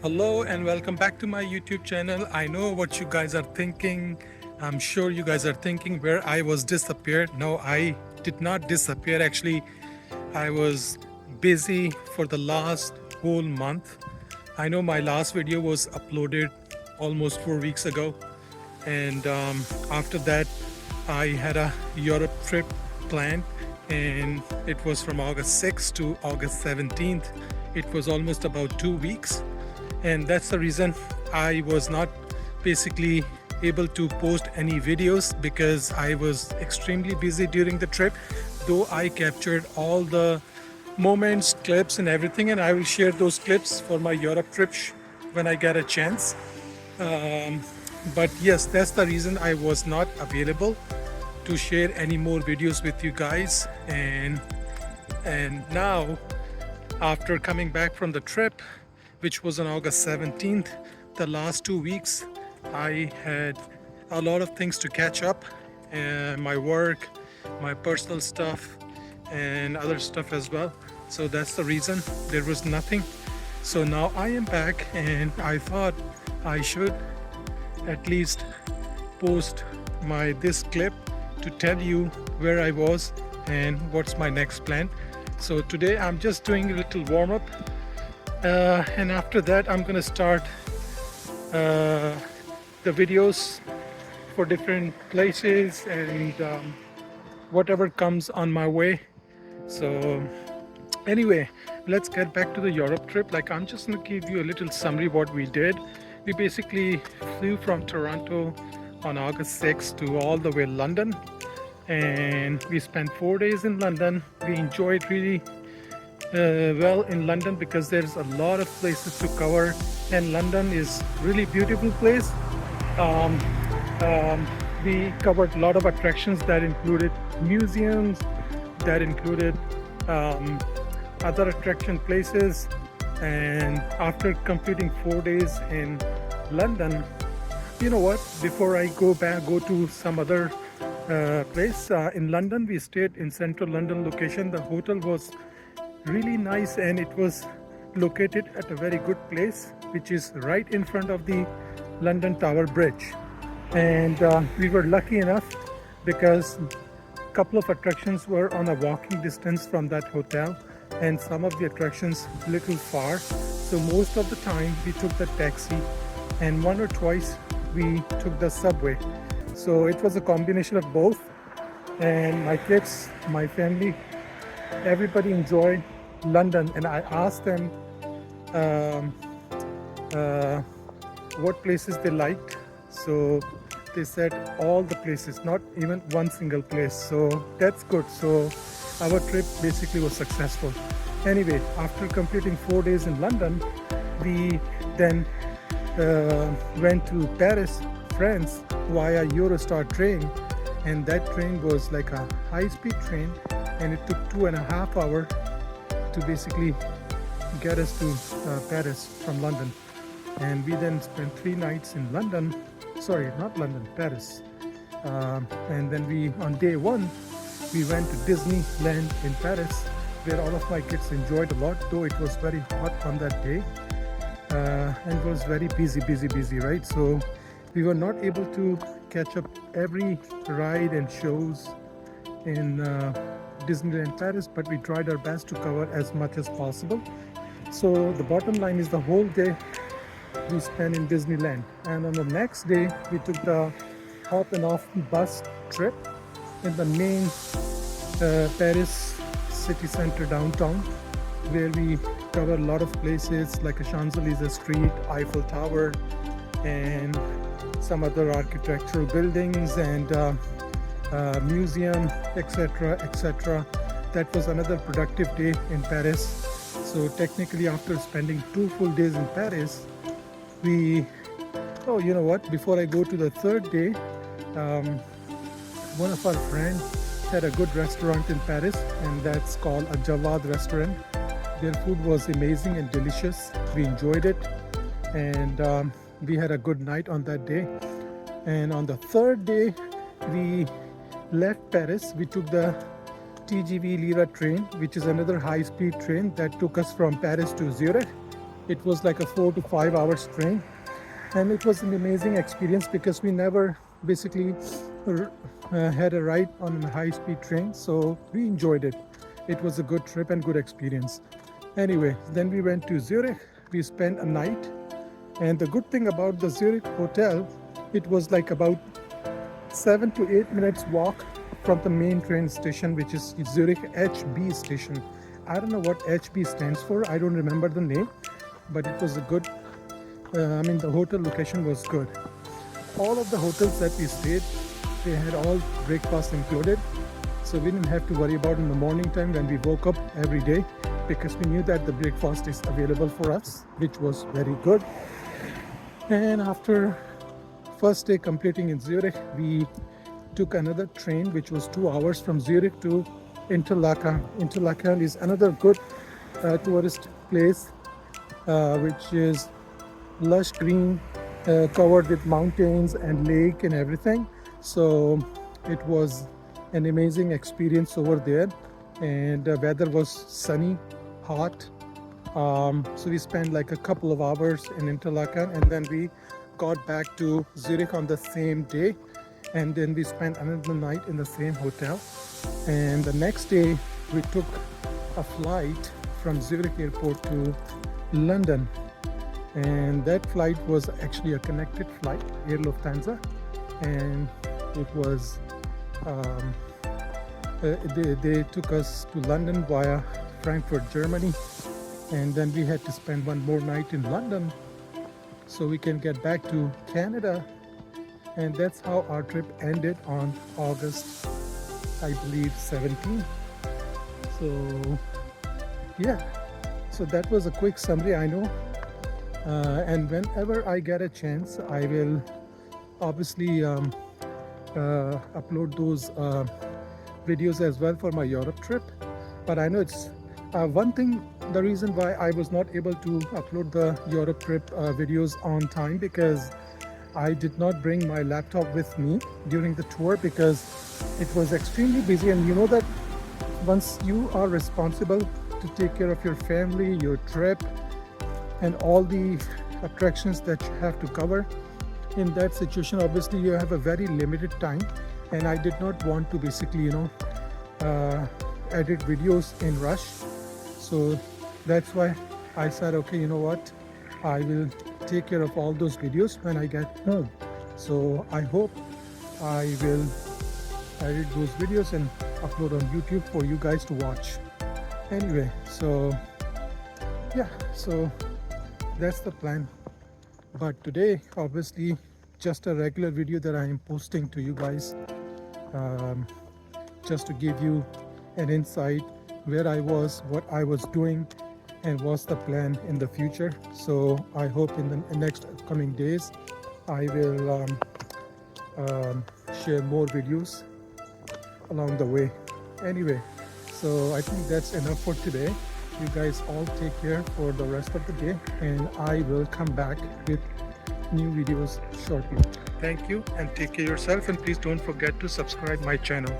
Hello and welcome back to my YouTube channel. I know what you guys are thinking. I'm sure you guys are thinking where I was disappeared. No, I did not disappear. Actually, I was busy for the last whole month. I know my last video was uploaded almost 4 weeks ago, and after that, I had a Europe trip planned, and it was from August 6th to August 17th. It was almost about 2 weeks, and that's the reason I was not basically able to post any videos because I was extremely busy during the trip. Though I captured all the moments, clips, and everything, and I will share those clips for my Europe trip when I get a chance. Um, but yes, that's the reason I was not available to share any more videos with you guys. And now, after coming back from the trip, which was on August 17th, the last 2 weeks, I had a lot of things to catch up, my work, my personal stuff, and other stuff as well. So that's the reason there was nothing. So now I am back, and I thought I should at least post my this clip to tell you where I was and what's my next plan. So today I'm just doing a little warm up, and after that I'm gonna start uh, the videos for different places and whatever comes on my way. So anyway, let's get back to the Europe trip. Like, I'm just gonna give you a little summary what we did. We basically flew from Toronto on August 6th to all the way London, and we spent 4 days in London. We enjoyed really well in London because there's a lot of places to cover, and London is really beautiful place. Um, we covered a lot of attractions that included museums, that included um, other attraction places. And after completing 4 days in London, you know what? Before I go to some other place in London, we stayed in central London location. The hotel was really nice, and it was located at a very good place, which is right in front of the London Tower Bridge. And we were lucky enough because a couple of attractions were on a walking distance from that hotel, and some of the attractions little far. So most of the time we took the taxi, and one or twice we took the subway. So it was a combination of both, and my kids, my family, everybody enjoyed London. And I asked them um, uh, what places they liked. So they said all the places, not even one single place. So that's good. So our trip basically was successful. Anyway, after completing 4 days in London, we then went to Paris, France via Eurostar train, and that train was like a high-speed train, and it took 2.5 hours to basically get us to Paris from London. And we then spent 3 nights in London, sorry, not London, Paris. And then on day one, we went to Disneyland in Paris, where all of my kids enjoyed a lot, though it was very hot on that day. And it was very busy, right? So we were not able to catch up every ride and shows in Disneyland Paris, but we tried our best to cover as much as possible. So the bottom line is the whole day we spent in Disneyland, and on the next day we took the hop and off bus trip in the main Paris city center downtown, where we cover a lot of places like a Champs-Élysées street, Eiffel Tower, and some other architectural buildings and museum, etc. That was another productive day in Paris. So technically, after spending 2 full days in Paris, oh, you know what, before I go to the third day, one of our friends had a good restaurant in Paris, and that's called a Jawad restaurant. Their food was amazing and delicious. We enjoyed it, and we had a good night on that day. And on the third day, we left Paris. We took the TGV Lira train, which is another high-speed train that took us from Paris to Zurich. It was like a 4 to 5 hours train, and it was an amazing experience because we never basically had a ride on a high-speed train, so we enjoyed it. It was a good trip and good experience. Anyway, then we went to Zurich. We spent a night, and the good thing about the Zurich hotel, it was like about 7 to 8 minutes walk from the main train station, which is Zurich HB station. I don't know what HB stands for. I don't remember the name, but it was a good. The hotel location was good. All of the hotels that we stayed, they had all breakfast included, so we didn't have to worry about in the morning time when we woke up every day, because we knew that the breakfast is available for us, which was very good. And after first day completing in Zurich, we took another train which was 2 hours from Zurich to Interlaken. Interlaken is another good tourist place, which is lush green, covered with mountains and lake and everything. So it was an amazing experience over there, and the weather was sunny, hot. So we spent like a couple of hours in Interlaken, and then we got back to Zurich on the same day, and then we spent another night in the same hotel. And the next day we took a flight from Zurich airport to London, and that flight was actually a connected flight, Air Lufthansa, and it was they took us to London via Frankfurt, Germany, and then we had to spend one more night in London so we can get back to Canada. And that's how our trip ended on August, I believe, 17. So yeah, so that was a quick summary, I know. And whenever I get a chance, I will obviously upload those videos as well for my Europe trip. But I know it's one thing, the reason why I was not able to upload the Europe trip videos on time, because I did not bring my laptop with me during the tour, because it was extremely busy. And you know that once you are responsible to take care of your family, your trip, and all the attractions that you have to cover, in that situation obviously you have a very limited time, and I did not want to basically edit videos in rush. So that's why I said, okay, you know what, I will take care of all those videos when I get home. So I hope I will edit those videos and upload on YouTube for you guys to watch. Anyway, so yeah, so that's the plan. But today obviously just a regular video that I am posting to you guys, just to give you an insight where I was, what I was doing, and what's the plan in the future. So I hope in the next coming days I will share more videos along the way. Anyway, so I think that's enough for today. You guys all take care for the rest of the day, and I will come back with new videos shortly. Thank you, and take care of yourself, and please don't forget to subscribe my channel.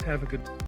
Have a good